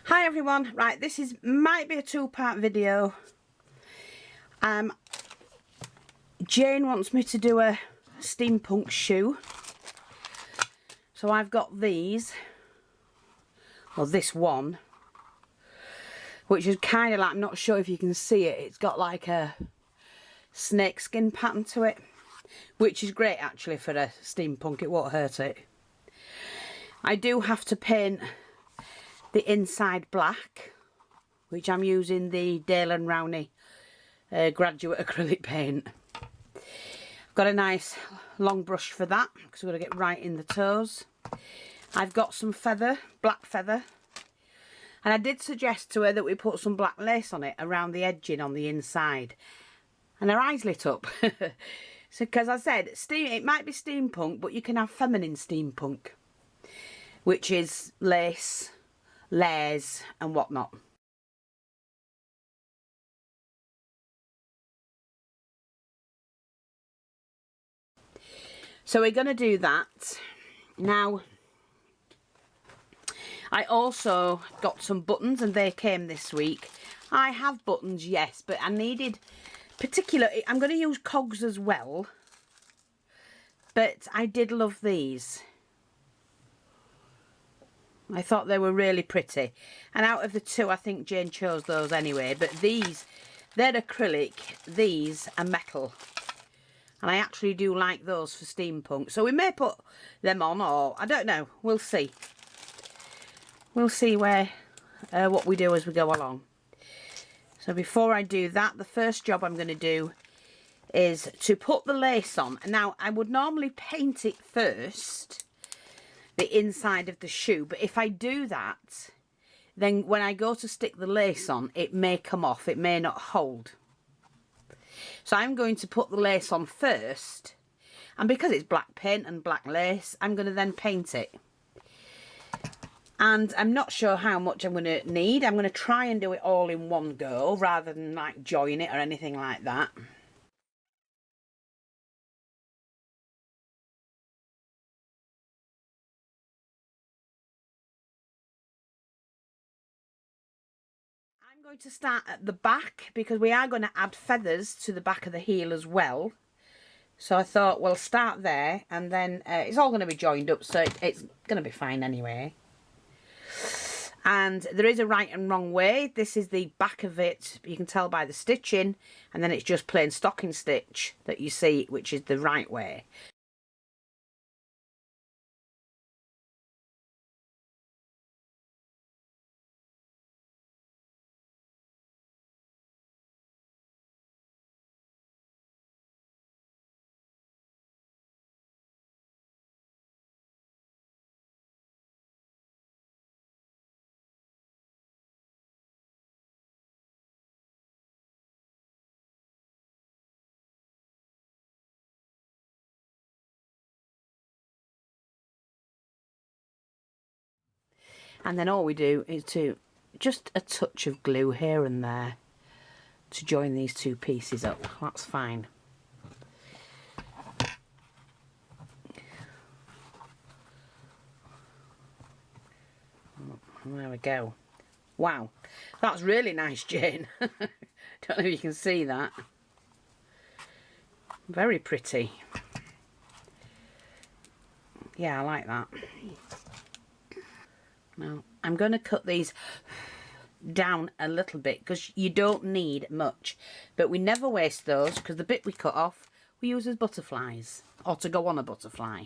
Hi everyone, right, this might be a two-part video. Jane wants me to do a steampunk shoe. So I've got these, well this one, which is kind of like, I'm not sure if you can see it, it's got like a snakeskin pattern to it, which is great actually for a steampunk, it won't hurt it. I do have to paint the inside black, which I'm using the Dale and Rowney graduate acrylic paint. I've got a nice long brush for that because we're going to get right in the toes. I've got some feather, black feather, and I did suggest to her that we put some black lace on it around the edging on the inside, and her eyes lit up. So because I said it might be steampunk, but you can have feminine steampunk, which is lace, layers and whatnot. So we're going to do that. Now, I also got some buttons and they came this week. I have buttons, yes, but I needed I'm going to use cogs as well. But I did love these. I thought they were really pretty. And out of the two, I think Jane chose those anyway. But these, they're acrylic, these are metal. And I actually do like those for steampunk. So we may put them on, or I don't know. We'll see. We'll see what we do as we go along. So before I do that, the first job I'm going to do is to put the lace on. Now, I would normally paint it first, the inside of the shoe. But if I do that, then when I go to stick the lace on, it may come off. It may not hold. So I'm going to put the lace on first, and because it's black paint and black lace, I'm going to then paint it. And I'm not sure how much I'm going to need. I'm going to try and do it all in one go rather than like join it or anything like that. I'm going to start at the back because we are going to add feathers to the back of the heel as well. So I thought we'll start there, and then it's all going to be joined up, so it's going to be fine anyway. And there is a right and wrong way. This is the back of it, you can tell by the stitching, and then it's just plain stocking stitch that you see, which is the right way. And then all we do is to just a touch of glue here and there to join these two pieces up. That's fine. There we go. Wow, that's really nice, Jane. Don't know if you can see that. Very pretty. Yeah, I like that. Now, I'm going to cut these down a little bit because you don't need much. But we never waste those because the bit we cut off, we use as butterflies or to go on a butterfly.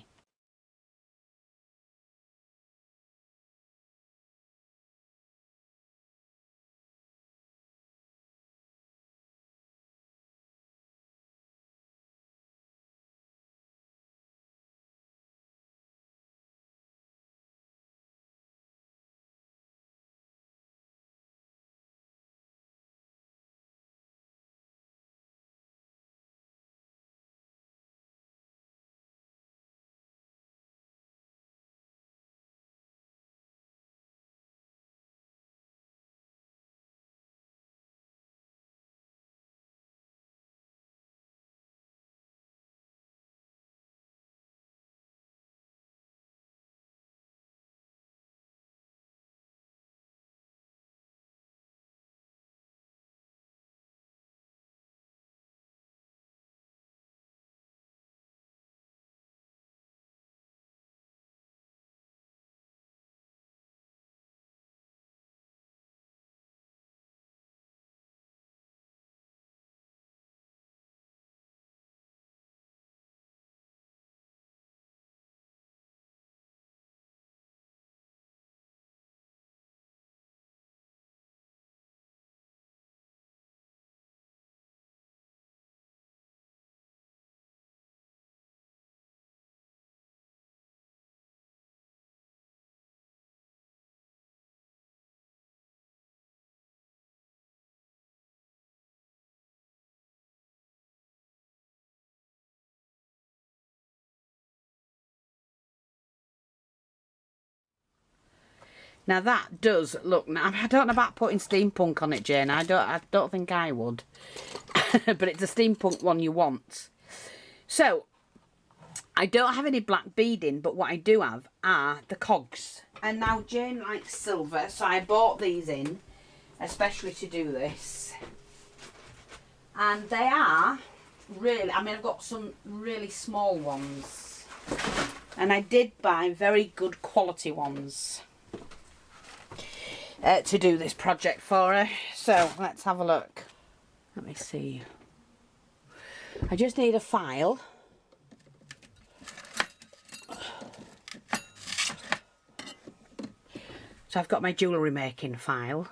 Now that does look, I don't know about putting steampunk on it, Jane. I don't think I would. But it's a steampunk one you want. So, I don't have any black beading, but what I do have are the cogs. And now Jane likes silver, so I bought these in, especially to do this. And they are really, I mean, I've got some really small ones. And I did buy very good quality ones to do this project for her. So, let's have a look. Let me see. I just need a file. So I've got my jewellery making file.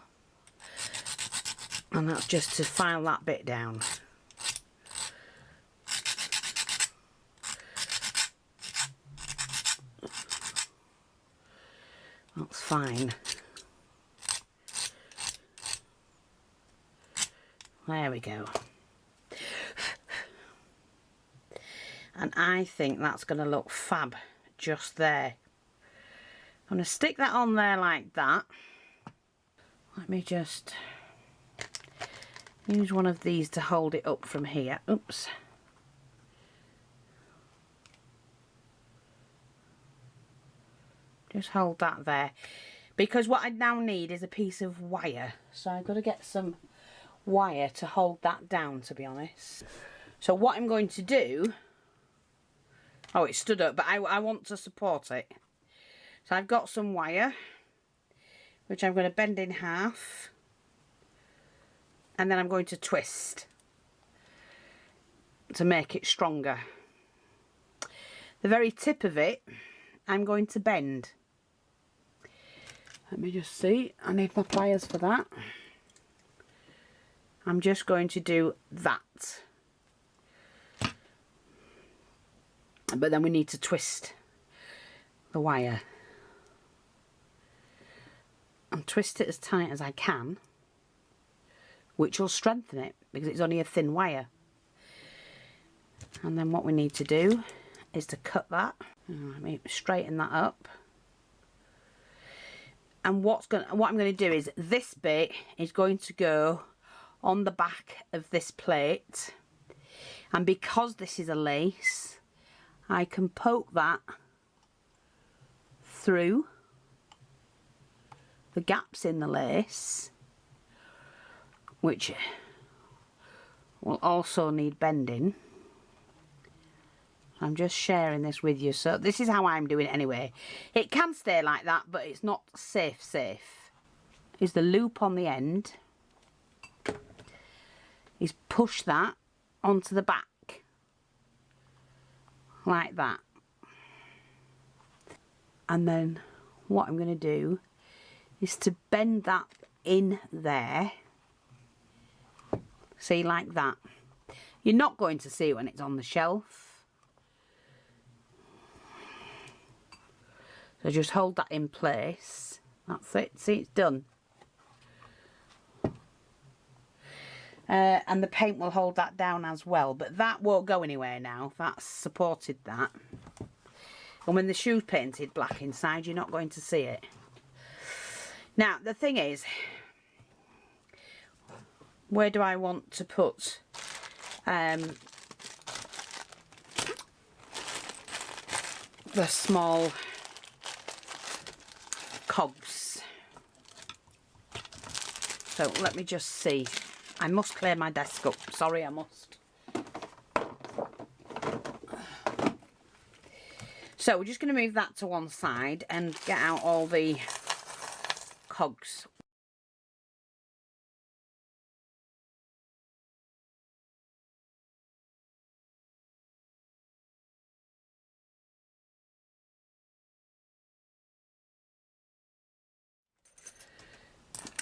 And that's just to file that bit down. That's fine. There we go. And I think that's going to look fab just there. I'm going to stick that on there like that. Let me just use one of these to hold it up from here. Oops. Just hold that there. Because what I now need is a piece of wire. So I've got to get some wire to hold that down, to be honest. So what I'm going to do... Oh, it stood up, but I want to support it. So I've got some wire, which I'm going to bend in half. And then I'm going to twist to make it stronger. The very tip of it, I'm going to bend. Let me just see. I need my pliers for that. I'm just going to do that. But then we need to twist the wire. And twist it as tight as I can, which will strengthen it because it's only a thin wire. And then what we need to do is to cut that. Let me straighten that up. And what I'm going to do is this bit is going to go on the back of this plate. And because this is a lace, I can poke that through the gaps in the lace, which will also need bending. I'm just sharing this with you. So this is how I'm doing it anyway. It can stay like that, but it's not safe. Is the loop on the end. Is push that onto the back. Like that. And then what I'm going to do is to bend that in there. See, like that. You're not going to see it when it's on the shelf. So just hold that in place. That's it. See, it's done. And the paint will hold that down as well. But that won't go anywhere now. That's supported that. And when the shoe's painted black inside, you're not going to see it. Now, the thing is, where do I want to put the small cogs? So let me just see. I must clear my desk up. Sorry, I must. So we're just going to move that to one side and get out all the cogs.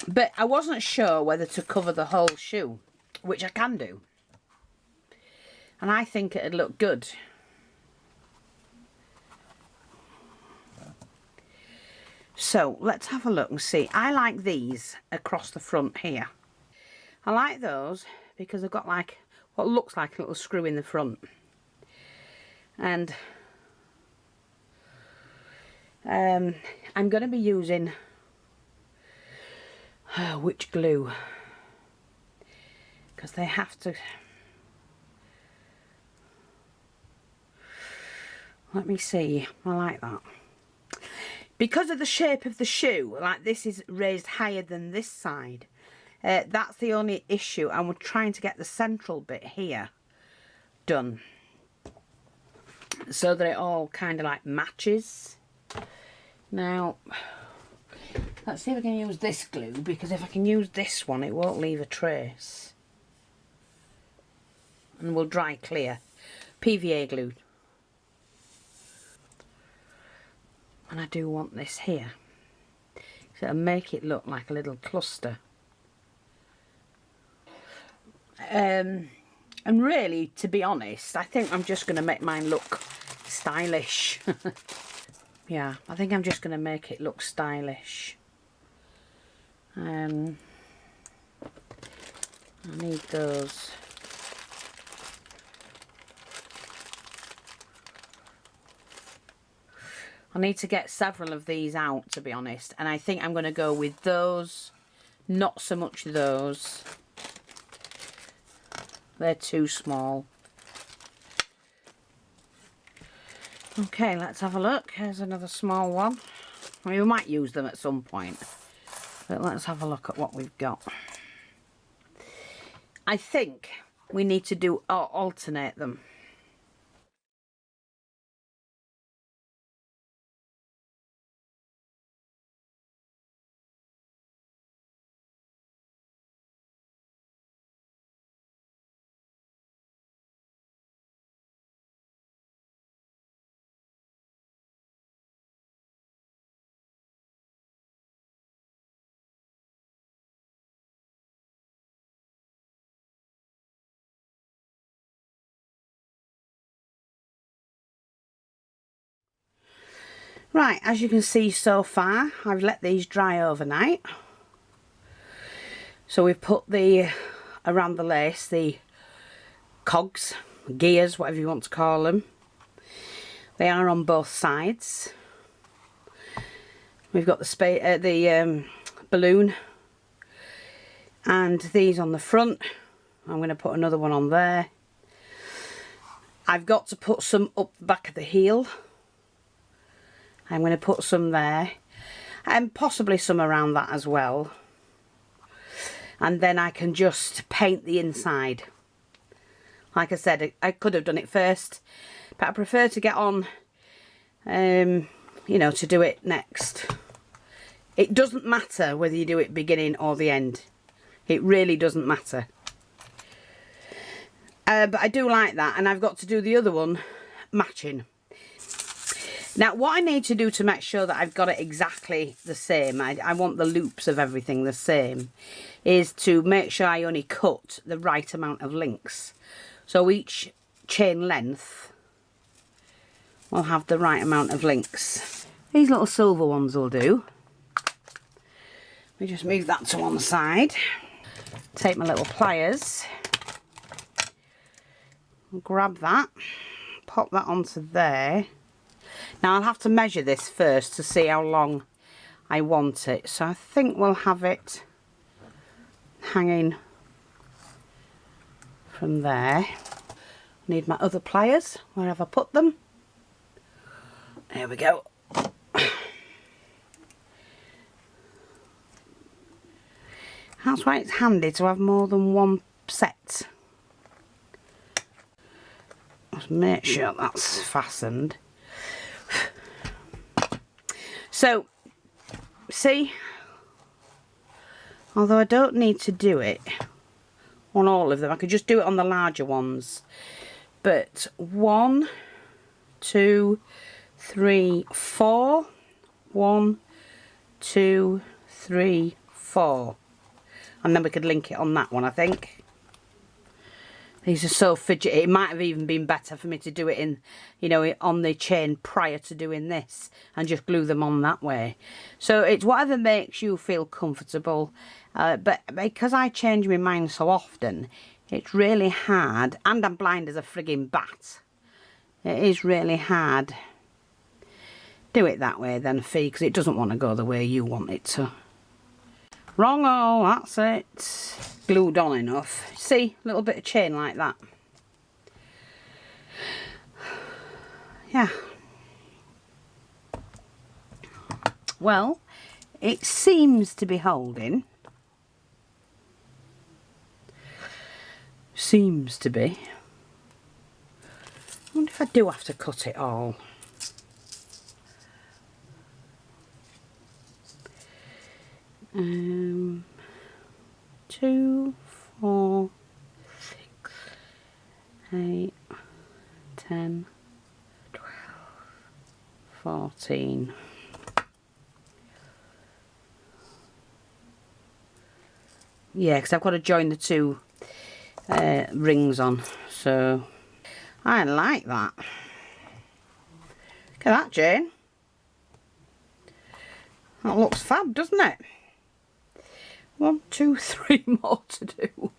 But I wasn't sure whether to cover the whole shoe, which I can do. And I think it'd look good. So let's have a look and see. I like these across the front here. I like those because they've got like what looks like a little screw in the front. And I'm going to be using which glue, because they have to. Let me see. I like that. Because of the shape of the shoe, like this is raised higher than this side. That's the only issue, and we're trying to get the central bit here done so that it all kind of like matches. Now, let's see if I can use this glue, because if I can use this one, it won't leave a trace. And we'll dry clear. PVA glue. And I do want this here. So it'll make it look like a little cluster. And really, to be honest, I think I'm just going to make mine look stylish. Yeah, I think I'm just going to make it look stylish. I need those. I need to get several of these out, to be honest, and I think I'm going to go with those, not so much those. They're too small. Okay, let's have a look. Here's another small one. I mean, we might use them at some point, but let's have a look at what we've got. I think we need to do alternate them. Right, as you can see so far, I've let these dry overnight. So we've put the, around the lace, the cogs, gears, whatever you want to call them. They are on both sides. We've got the balloon and these on the front. I'm going to put another one on there. I've got to put some up the back of the heel. I'm going to put some there, and possibly some around that as well. And then I can just paint the inside. Like I said, I could have done it first, but I prefer to get on, you know, to do it next. It doesn't matter whether you do it beginning or the end. It really doesn't matter. But I do like that, and I've got to do the other one matching. Now, what I need to do to make sure that I've got it exactly the same, I want the loops of everything the same, is to make sure I only cut the right amount of links. So each chain length will have the right amount of links. These little silver ones will do. Let me just move that to one side. Take my little pliers, grab that, pop that onto there. Now I'll have to measure this first to see how long I want it. So I think we'll have it hanging from there. Need my other pliers, where have I put them? There we go. That's why it's handy to have more than one set. Just make sure that's fastened. So, see, although I don't need to do it on all of them, I could just do it on the larger ones. But 1, 2, 3, 4. 1, 2, 3, 4. And then we could link it on that one, I think. These are so fidgety. It might have even been better for me to do it in, you know, on the chain prior to doing this and just glue them on that way. So it's whatever makes you feel comfortable. But because I change my mind so often, it's really hard. And I'm blind as a frigging bat. It is really hard. Do it that way then, Fee, because it doesn't want to go the way you want it to. Wrong hole, that's it. Glued on enough. See, a little bit of chain like that. Yeah. Well, it seems to be holding. Seems to be. I wonder if I do have to cut it all. Um, 2, 4, 6, 8, 10, 12, 14. Yeah, because I've got to join the two rings on, so I like that. Look at that, Jane. That looks fab, doesn't it? 1, 2, 3 more to do.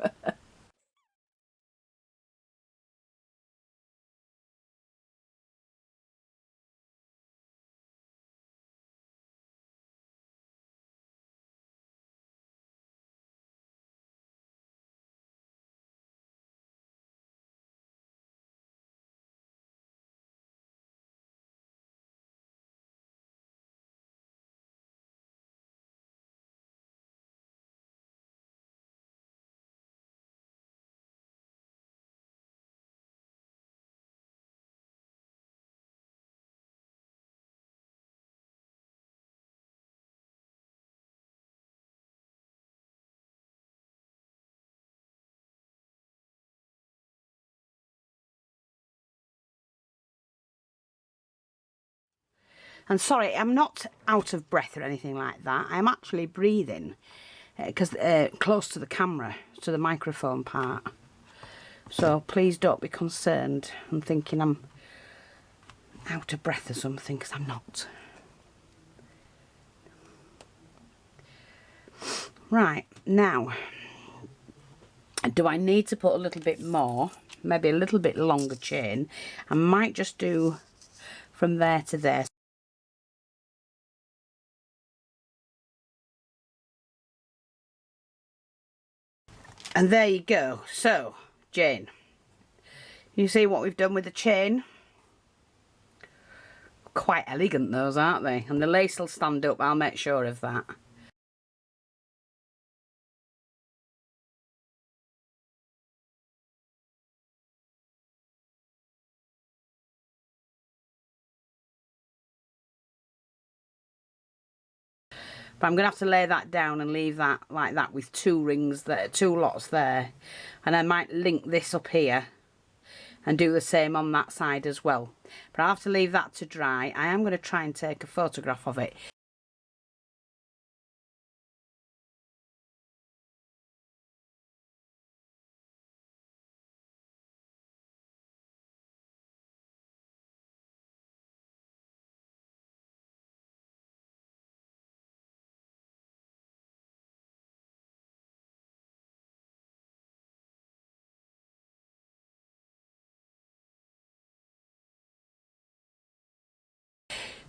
And sorry, I'm not out of breath or anything like that. I'm actually breathing because close to the camera, to the microphone part. So please don't be concerned and thinking I'm out of breath or something, because I'm not. Right, now, do I need to put a little bit more, maybe a little bit longer chain? I might just do from there to there. And there you go. So, Jane, you see what we've done with the chain? Quite elegant those, aren't they? And the lace will stand up, I'll make sure of that. But I'm going to have to lay that down and leave that like that with two rings there, two lots there. And I might link this up here and do the same on that side as well. But I'll have to leave that to dry. I am going to try and take a photograph of it.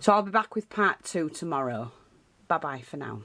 So I'll be back with part 2 tomorrow. Bye bye for now.